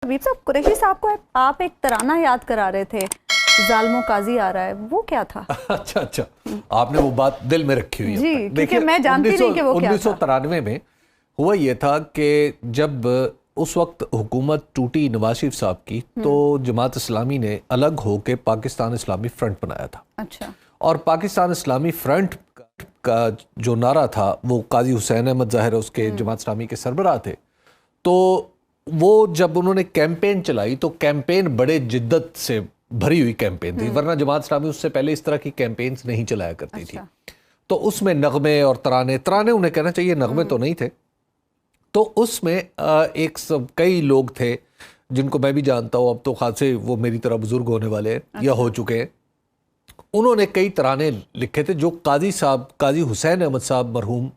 حبیب صاحب، قریشی صاحب کو آپ ایک ترانہ یاد کرا رہے تھے، ظالموں قاضی آ رہا ہے، وہ کیا تھا؟ اچھا آپ نے وہ بات دل میں رکھی ہوئی ہے۔ جی، کیونکہ میں جانتی نہیں کہ وہ کیا تھا۔ 1993 میں ہوا یہ تھا کہ جب اس وقت حکومت ٹوٹی نواز شریف صاحب کی، تو جماعت اسلامی نے الگ ہو کے پاکستان اسلامی فرنٹ بنایا تھا۔ اچھا۔ اور پاکستان اسلامی فرنٹ کا جو نعرہ تھا وہ قاضی حسین احمد ظاہر اس کے جماعت اسلامی کے سربراہ تھے۔ تو وہ جب انہوں نے کیمپین چلائی تو کیمپین بڑے جدت سے بھری ہوئی کیمپین تھی، ورنہ جماعت اسلامی اس سے پہلے اس طرح کی کیمپینز نہیں چلایا کرتی تھی۔ تو اس میں نغمے اور ترانے انہیں کہنا چاہیے، نغمے تو نہیں تھے۔ تو اس میں کئی لوگ تھے جن کو میں بھی جانتا ہوں، اب تو خاصے وہ میری طرح بزرگ ہونے والے ہیں یا ہو چکے ہیں۔ انہوں نے کئی ترانے لکھے تھے جو قاضی حسین احمد صاحب مرحوم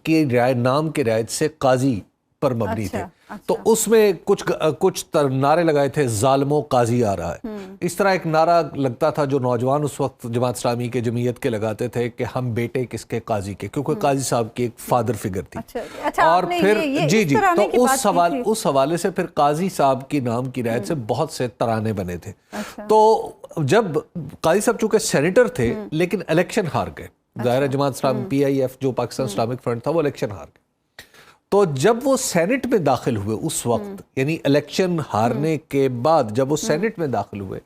کی نام کے رعایت سے قاضی پر مبنی تھے۔ تو اس میں کچھ نعرے لگائے تھے، ظالموں قاضی آ رہا ہے، اس طرح ایک نعرہ لگتا تھا جو نوجوان اس وقت جماعت اسلامی کے جمعیت کے لگاتے تھے کہ ہم بیٹے کس کے قاضی کے، کیونکہ قاضی صاحب کی ایک فادر فگر تھی۔ اور پھر تو اس حوالے سے پھر قاضی صاحب کی نام کی رعایت سے بہت سے ترانے بنے تھے۔ تو جب قاضی صاحب چونکہ سینیٹر تھے لیکن الیکشن ہار گئے، ظاہر ہے جماعت اسلامی PIF جو پاکستان اسلامک فرنٹ تھا وہ الیکشن ہار گئے، تو جب وہ سینٹ میں داخل ہوئے اس وقت، یعنی الیکشن ہارنے کے بعد جب وہ سینٹ میں داخل ہوئے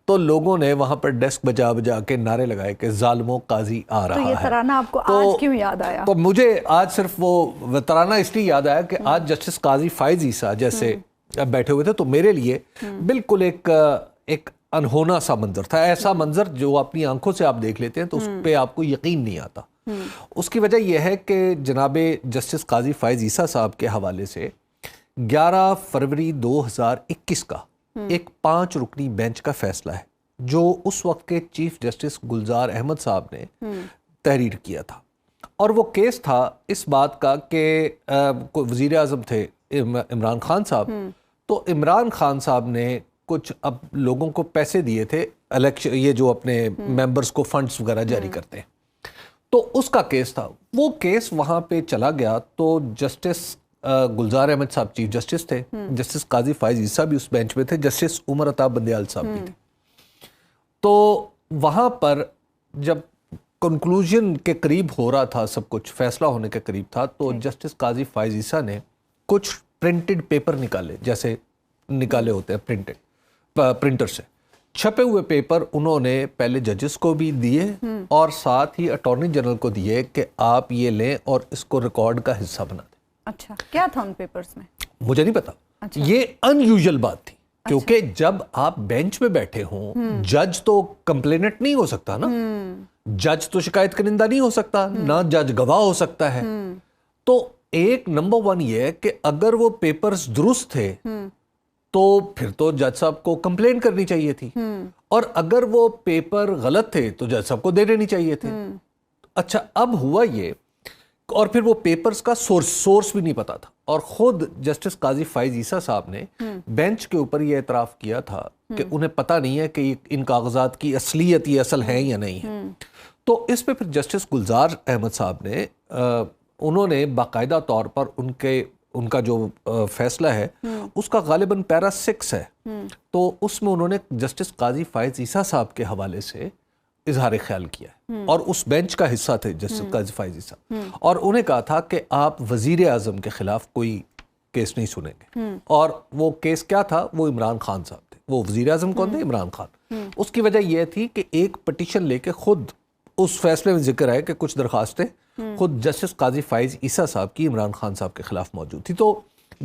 تو لوگوں نے وہاں پر ڈیسک بجا بجا کے نعرے لگائے کہ ظالموں قاضی آ رہا ہے۔ تو یہ ترانہ آپ کو آج کیوں یاد آیا؟ تو مجھے آج صرف وہ ترانہ اس لیے یاد آیا کہ آج جسٹس قاضی فائز عیسیٰ جیسے بیٹھے ہوئے تھے، تو میرے لیے بالکل ایک انہونا سا منظر تھا، ایسا منظر جو اپنی آنکھوں سے آپ دیکھ لیتے ہیں تو اس پہ آپ کو یقین نہیں آتا۔ اس کی وجہ یہ ہے کہ جناب جسٹس قاضی فائز عیسیٰ صاحب کے حوالے سے 11 فروری 2021 کا ایک 5 رکنی بینچ کا فیصلہ ہے جو اس وقت کے چیف جسٹس گلزار احمد صاحب نے تحریر کیا تھا، اور وہ کیس تھا اس بات کا کہ وزیر اعظم تھے عمران خان صاحب، تو عمران خان صاحب نے کچھ اب لوگوں کو پیسے دیے تھے الیکشن، یہ جو اپنے ممبرز کو فنڈز وغیرہ جاری کرتے ہیں، تو اس کا کیس تھا۔ وہ کیس وہاں پہ چلا گیا تو جسٹس گلزار احمد صاحب چیف جسٹس تھے، جسٹس قاضی فائز عیسیٰ بھی اس بینچ میں تھے، جسٹس عمر عطا بندیال صاحب بھی تھے۔ تو وہاں پر جب کنکلوژن کے قریب ہو رہا تھا، سب کچھ فیصلہ ہونے کے قریب تھا، تو جسٹس قاضی فائز عیسیٰ نے کچھ پرنٹڈ پیپر نکالے، جیسے نکالے ہوتے ہیں پرنٹر سے چھپے ہوئے پیپر، انہوں نے پہلے ججز کو بھی دیے اور ساتھ ہی اٹارنی جنرل کو دیے کہ آپ یہ لیں اور اس کو ریکارڈ کا حصہ بنا دیں۔ اچھا، کیا تھا ان پیپرز میں؟ مجھے نہیں پتا، یہ ان یوزل بات تھی، کیونکہ جب آپ بینچ میں بیٹھے ہوں، جج تو کمپلیننٹ نہیں ہو سکتا نا، جج تو شکایت کنندہ نہیں ہو سکتا، نہ جج گواہ ہو سکتا ہے۔ تو ایک نمبر 1 یہ ہے کہ اگر وہ پیپرز درست تھے تو پھر تو جج صاحب کو کمپلین کرنی چاہیے تھی، اور اگر وہ پیپر غلط تھے تو جج صاحب کو دے دینی چاہیے تھے۔ اچھا، اب ہوا یہ، اور پھر وہ پیپرز کا سورس بھی نہیں پتا تھا، اور خود جسٹس قاضی فائز عیسیٰ صاحب نے بینچ کے اوپر یہ اعتراف کیا تھا کہ انہیں پتہ نہیں ہے کہ ان کاغذات کی اصلیت یہ اصل ہے یا نہیں ہے۔ تو اس پہ پھر جسٹس گلزار احمد صاحب نے انہوں نے باقاعدہ طور پر ان کا جو فیصلہ ہے اس کا غالباً پیرا 6 ہے، تو اس میں انہوں نے جسٹس قاضی فائز عیسیٰ صاحب کے حوالے سے اظہار خیال کیا ہے، اور اس بینچ کا حصہ تھے جسٹس قاضی فائز عیسیٰ، اور انہیں کہا تھا کہ آپ وزیر اعظم کے خلاف کوئی کیس نہیں سنیں گے۔ اور وہ کیس کیا تھا؟ وہ عمران خان صاحب تھے۔ وہ وزیر اعظم کون تھے؟ عمران خان۔ اس کی وجہ یہ تھی کہ ایک پٹیشن لے کے خود اس فیصلے میں ذکر ہے کہ کچھ درخواستیں خود جسٹس قاضی فائز عیسیٰ صاحب کی عمران خان صاحب کے خلاف موجود تھی، تو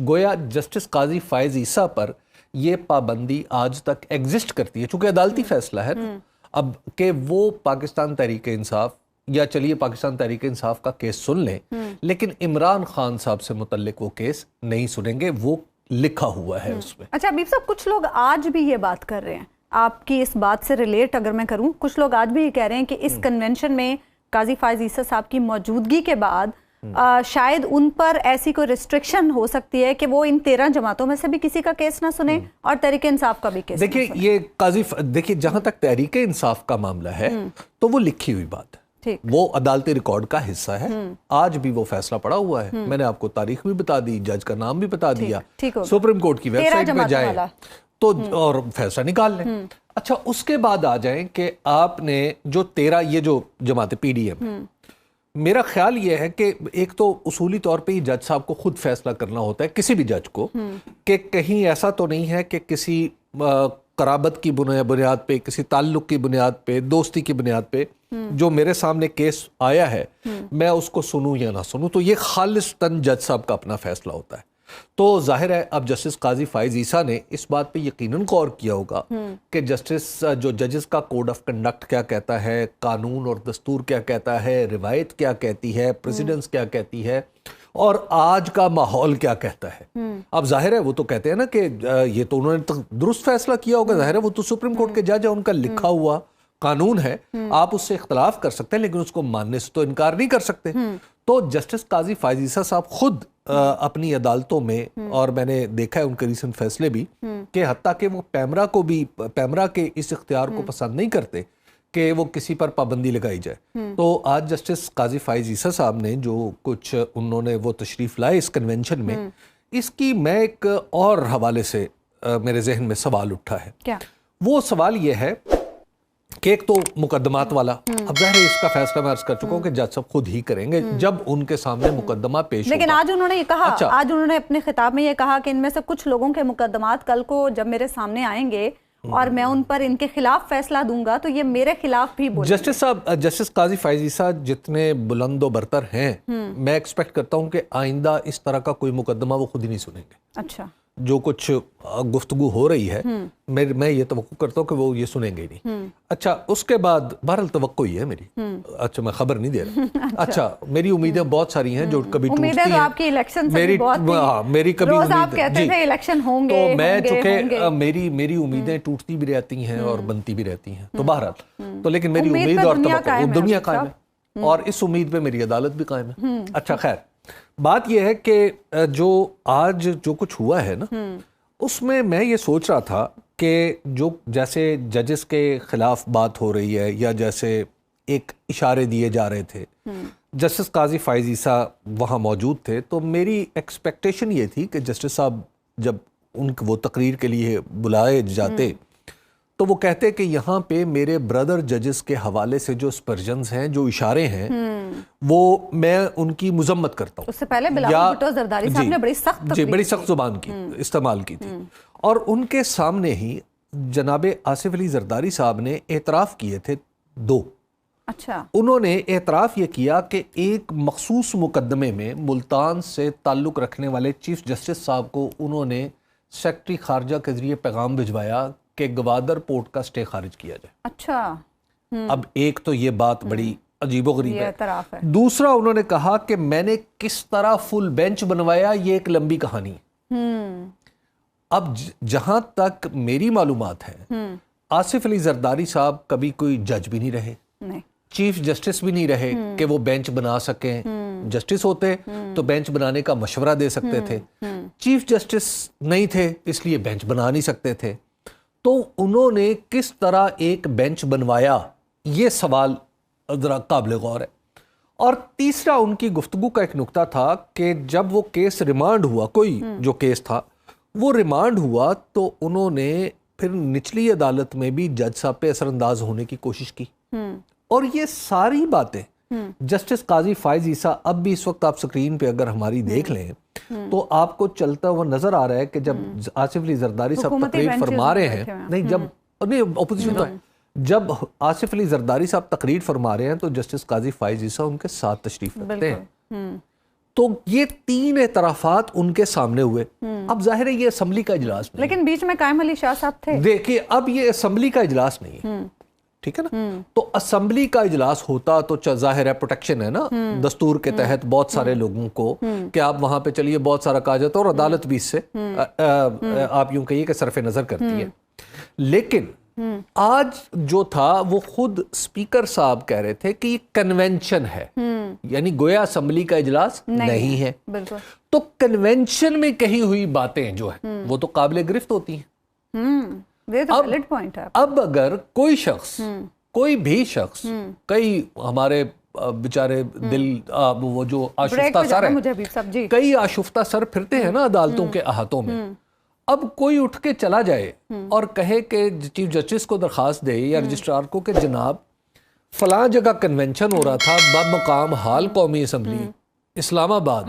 گویا جسٹس قاضی فائز عیسیٰ پر یہ پابندی آج تک ایگزسٹ کرتی ہے، چونکہ عدالتی فیصلہ ہے نا اب کہ وہ پاکستان تحریک انصاف یا چلیے پاکستان تحریک انصاف کا کیس سن لیں، لیکن عمران خان صاحب سے متعلق وہ کیس نہیں سنیں گے، وہ لکھا ہوا ہے اس میں۔ اچھا حبیب صاحب، کچھ لوگ آج بھی یہ بات کر رہے ہیں، آپ کی اس بات سے ریلیٹ اگر میں کروں، کچھ لوگ آج بھی یہ کہہ رہے ہیں کہ اس کنونشن میں قاضی فائز عیسیٰ صاحب کی موجودگی کے بعد شاید ان پر ایسی کوئی ریسٹرکشن ہو سکتی ہے کہ وہ ان 13 جماعتوں میں سے بھی کسی کا کیس نہ سنیں اور تحریک انصاف کا بھی کیس نہ سنیں۔ دیکھیے جہاں تک تحریک انصاف کا معاملہ ہے تو وہ لکھی ہوئی بات ہے، وہ عدالتی ریکارڈ کا حصہ ہے. آج بھی وہ فیصلہ پڑا ہوا ہے. میں نے آپ کو تاریخ بھی بتا دی, جج کا نام بھی بتا دیا. سپریم کورٹ کی ویب سائٹ پہ جائیں تو اور فیصلہ نکال لیں. اچھا, اس کے بعد آ جائیں کہ آپ نے جو 13 یہ جو جماعت پی ڈی ایم, میرا خیال یہ ہے کہ ایک تو اصولی طور پہ ہی جج صاحب کو خود فیصلہ کرنا ہوتا ہے, کسی بھی جج کو, کہ کہیں ایسا تو نہیں ہے کہ کسی قرابت کی بنیاد پہ, کسی تعلق کی بنیاد پہ, دوستی کی بنیاد پہ جو میرے سامنے کیس آیا ہے میں اس کو سنوں یا نہ سنوں. تو یہ خالصتاً جج صاحب کا اپنا فیصلہ ہوتا ہے. تو ظاہر ہے اب جسٹس قاضی فائز عیسیٰ نے اس بات پہ یقیناً غور کیا ہوگا کہ جو ججز کا کوڈ آف کنڈکٹ کیا کہتا ہے, قانون اور دستور کیا کہتا ہے, روایت کیا کہتی ہے, پریسیڈنس کیا کہتی ہے, اور آج کا ماحول کیا کہتا ہے. اب ظاہر ہے وہ تو کہتے ہیں نا کہ یہ تو انہوں نے درست فیصلہ کیا ہوگا, ظاہر ہے وہ تو سپریم کورٹ کے جج ہے, ان کا لکھا ہوا قانون ہے, آپ اس سے اختلاف کر سکتے ہیں لیکن اس کو ماننے سے تو انکار نہیں کر سکتے. تو جسٹس قاضی فائز عیسیٰ صاحب خود اپنی عدالتوں میں, اور میں نے دیکھا ہے ان کے ریسنٹ فیصلے بھی, کہ حتیٰ کہ وہ پیمرا کے اس اختیار کو پسند نہیں کرتے کہ وہ کسی پر پابندی لگائی جائے. تو آج جسٹس قاضی فائز عیسیٰ صاحب نے جو کچھ انہوں نے وہ تشریف لائے اس کنونشن میں, اس کی میں ایک اور حوالے سے میرے ذہن میں سوال اٹھا ہے. کیا وہ سوال یہ ہے کہ ایک تو مقدمات والا, اب ظاہر ہے اس کا فیصلہ میں عرض کر چکا ہوں کہ جج صاحب خود ہی کریں گے جب ان کے سامنے مقدمہ پیش ہوگا. لیکن آج انہوں نے یہ کہا, آج انہوں نے اپنے خطاب میں یہ کہا کہ ان میں سے کچھ لوگوں کے مقدمات کل کو جب میرے سامنے آئیں گے اور میں ان پر ان کے خلاف فیصلہ دوں گا تو یہ میرے خلاف بھی بولیں گے. جسٹس صاحب, جسٹس قاضی فائز عیسیٰ جتنے بلند و برتر ہیں, میں ایکسپیکٹ کرتا ہوں کہ آئندہ اس طرح کا کوئی مقدمہ وہ خود ہی نہیں سنیں گے. اچھا, جو کچھ گفتگو ہو رہی ہے میں یہ توقع کرتا ہوں کہ وہ یہ سنیں گے نہیں. اچھا, اس کے بعد بہرحال توقع ہی ہے میری. اچھا, میں خبر نہیں دے رہا. اچھا, میری امیدیں بہت ساری ہیں جو کبھی ٹوٹتی ہیں. امیدیں آپ کی الیکشن سے بھی بہت تھی, میری کبھی روز آپ کہتے تھے الیکشن ہوں گے, تو میں چونکہ میری امیدیں ٹوٹتی بھی رہتی ہیں اور بنتی بھی رہتی ہیں. تو بہرحال تو لیکن میری امید اور توقع دنیا قائم ہے, اور اس امید پہ میری عدالت بھی قائم ہے. اچھا, خیر, بات یہ ہے کہ جو آج جو کچھ ہوا ہے نا, اس میں یہ سوچ رہا تھا کہ جو جیسے ججز کے خلاف بات ہو رہی ہے یا جیسے ایک اشارے دیے جا رہے تھے, جسٹس قاضی فائز عیسیٰ وہاں موجود تھے, تو میری ایکسپیکٹیشن یہ تھی کہ جسٹس صاحب جب وہ تقریر کے لیے بلائے جاتے تو وہ کہتے کہ یہاں پہ میرے بردر ججز کے حوالے سے جو اسپرجنز ہیں, جو اشارے ہیں, وہ میں ان کی مذمت کرتا ہوں. اس سے پہلے بلاول بھٹو زرداری صاحب نے بڑی سخت زبان کی استعمال کی تھی, اور ان کے سامنے ہی جناب آصف علی زرداری صاحب نے اعتراف کیے تھے 2. اچھا, انہوں نے اعتراف یہ کیا کہ ایک مخصوص مقدمے میں ملتان سے تعلق رکھنے والے چیف جسٹس صاحب کو انہوں نے سیکرٹری خارجہ کے ذریعے پیغام بھجوایا کہ گوادر پورٹ کا سٹے خارج کیا جائے. اچھا, اب ایک تو یہ بات بڑی عجیب و غریب ہے. دوسرا انہوں نے کہا کہ میں نے کس طرح فل بینچ بنوایا, یہ ایک لمبی کہانی ہے. اب جہاں تک میری معلومات ہے, آصف علی زرداری صاحب کبھی کوئی جج بھی نہیں رہے, چیف جسٹس بھی نہیں رہے کہ وہ بینچ بنا سکیں. جسٹس ہوتے تو بینچ بنانے کا مشورہ دے سکتے تھے, چیف جسٹس نہیں تھے اس لیے بینچ بنا نہیں سکتے تھے. تو انہوں نے کس طرح ایک بینچ بنوایا, یہ سوال ذرا قابل غور ہے. اور تیسرا ان کی گفتگو کا ایک نکتہ تھا کہ جب وہ کیس ریمانڈ ہوا, کوئی جو کیس تھا وہ ریمانڈ ہوا, تو انہوں نے پھر نچلی عدالت میں بھی جج صاحب پہ اثر انداز ہونے کی کوشش کی. اور یہ ساری باتیں جسٹس قاضی فائز عیسیٰ, اب بھی اس وقت آپ سکرین پہ اگر ہماری دیکھ لیں تو آپ کو چلتا ہوا نظر آ رہا ہے کہ جب آصف علی زرداری صاحب تقریر فرما رہے ہیں, اپوزیشن تو ہے, جب آصف علی زرداری صاحب تقریر فرما رہے ہیں تو جسٹس قاضی فائز عیسیٰ ان کے ساتھ تشریف رکھتے ہیں. تو یہ 3 اعترافات ان کے سامنے ہوئے. اب ظاہر ہے یہ اسمبلی کا اجلاس نہیں, لیکن بیچ میں قائم علی شاہ صاحب تھے. دیکھیے, ب یہ اسمبلی کا اجلاس نہیں ہے, ٹھیک ہے نا. تو اسمبلی کا اجلاس ہوتا تو ظاہر ہے پروٹیکشن ہے نا دستور کے تحت بہت سارے لوگوں کو کہ آپ وہاں پہ چلیے, بہت سارا کہا جاتا اور عدالت بھی اس سے آپ یوں کہیے کہ صرف نظر کرتی ہے. لیکن آج جو تھا وہ خود اسپیکر صاحب کہہ رہے تھے کہ یہ کنونشن ہے, یعنی گویا اسمبلی کا اجلاس نہیں ہے. تو کنونشن میں کہی ہوئی باتیں جو ہیں وہ تو قابل گرفت ہوتی ہیں. اب اگر کوئی شخص کوئی بھی شخص کئی ہمارے بیچارے دل وہ جو آشفتہ سر ہیں کئی آشفتہ سر پھرتے ہیں نا عدالتوں کے احاطوں میں. اب کوئی اٹھ کے چلا جائے اور کہے کہ چیف جسٹس کو درخواست دے یا رجسٹرار کو کہ جناب فلاں جگہ کنونشن ہو رہا تھا بمقام حال قومی اسمبلی اسلام آباد